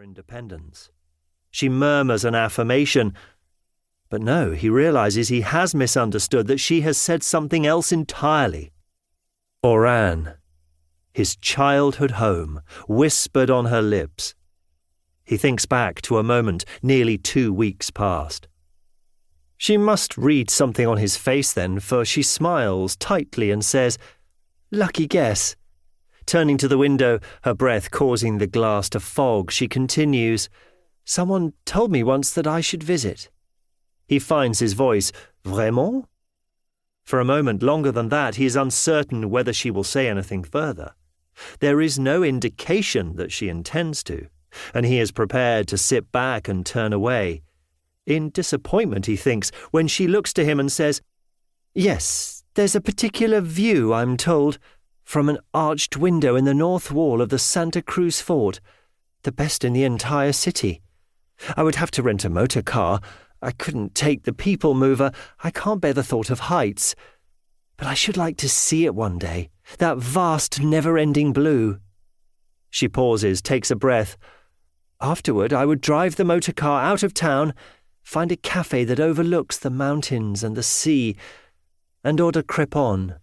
independence. She murmurs an affirmation, but no, he realizes he has misunderstood, that she has said something else entirely. Oran, his childhood home, whispered on her lips. He thinks back to a moment nearly 2 weeks past. She must read something on his face then, for she smiles tightly and says, "Lucky guess." Turning to the window, her breath causing the glass to fog, she continues, "Someone told me once that I should visit." He finds his voice. "Vraiment?" For a moment longer than that, he is uncertain whether she will say anything further. There is no indication that she intends to, and he is prepared to sit back and turn away. In disappointment, he thinks, when she looks to him and says, "Yes, there's a particular view, I'm told, from an arched window in the north wall of the Santa Cruz fort, the best in the entire city. I would have to rent a motor car. I couldn't take the people mover. I can't bear the thought of heights. But I should like to see it one day, that vast, never-ending blue." She pauses, takes a breath. "Afterward, I would drive the motor car out of town, find a cafe that overlooks the mountains and the sea, and order crepon."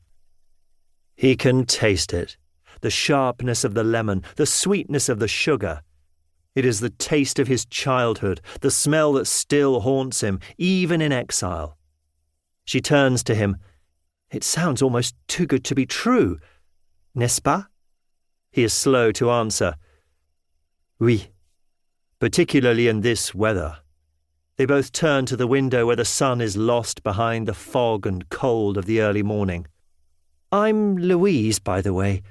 He can taste it, the sharpness of the lemon, the sweetness of the sugar. It is the taste of his childhood, the smell that still haunts him, even in exile. She turns to him. "It sounds almost too good to be true, n'est-ce pas?" He is slow to answer. "Oui, particularly in this weather." They both turn to the window where the sun is lost behind the fog and cold of the early morning. "I'm Louise, by the way.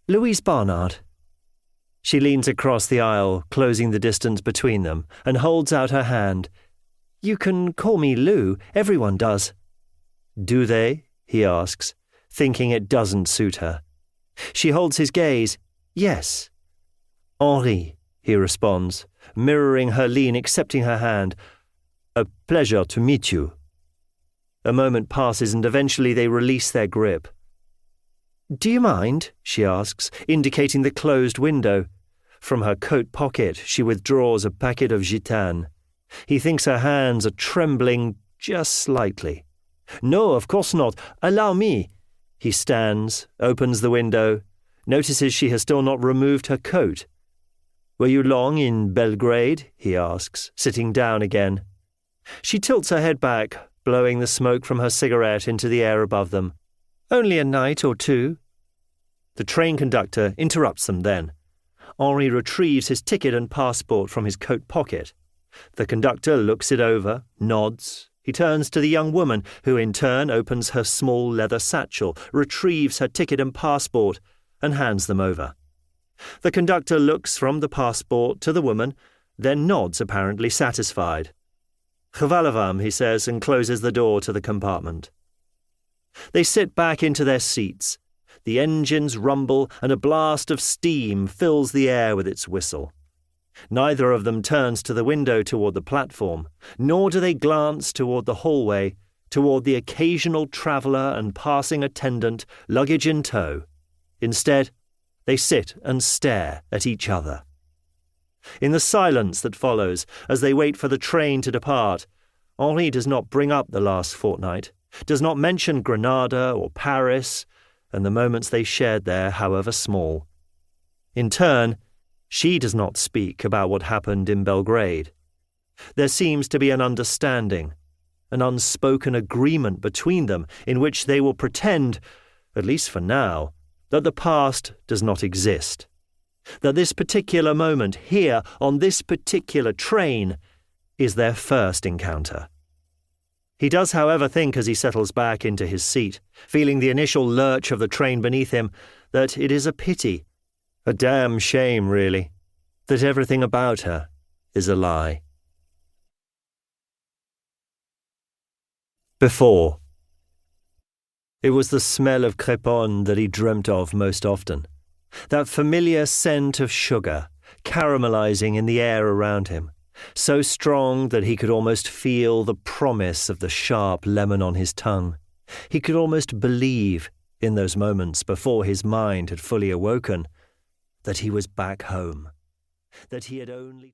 Louise Barnard." She leans across the aisle, closing the distance between them, and holds out her hand. "You can call me Lou. Everyone does." "Do they?" he asks, thinking it doesn't suit her. She holds his gaze. "Yes." "Henri," he responds, mirroring her lean, accepting her hand. "A pleasure to meet you." A moment passes and eventually they release their grip. "Do you mind?" she asks, indicating the closed window. From her coat pocket she withdraws a packet of gitane. He thinks her hands are trembling just slightly. "No, of course not. Allow me." He stands, opens the window, notices she has still not removed her coat. "Were you long in Belgrade?" he asks, sitting down again. She tilts her head back, blowing the smoke from her cigarette into the air above them. "Only a night or two." The train conductor interrupts them then. Henri retrieves his ticket and passport from his coat pocket. The conductor looks it over, nods. He turns to the young woman, who in turn opens her small leather satchel, retrieves her ticket and passport, and hands them over. The conductor looks from the passport to the woman, then nods, apparently satisfied. "Chvalavam," he says, and closes the door to the compartment. They sit back into their seats. The engines rumble, and a blast of steam fills the air with its whistle. Neither of them turns to the window toward the platform, nor do they glance toward the hallway, toward the occasional traveller and passing attendant, luggage in tow. Instead, they sit and stare at each other. In the silence that follows, as they wait for the train to depart, Henri does not bring up the last fortnight, does not mention Granada or Paris, and the moments they shared there, however small. In turn, she does not speak about what happened in Belgrade. There seems to be an understanding, an unspoken agreement between them in which they will pretend, at least for now, that the past does not exist, that this particular moment here on this particular train is their first encounter. He does, however, think as he settles back into his seat, feeling the initial lurch of the train beneath him, that it is a pity, a damn shame really, that everything about her is a lie. Before. It was the smell of crepon that he dreamt of most often, that familiar scent of sugar caramelizing in the air around him, so strong that he could almost feel the promise of the sharp lemon on his tongue. He could almost believe, in those moments before his mind had fully awoken, that he was back home, that he had only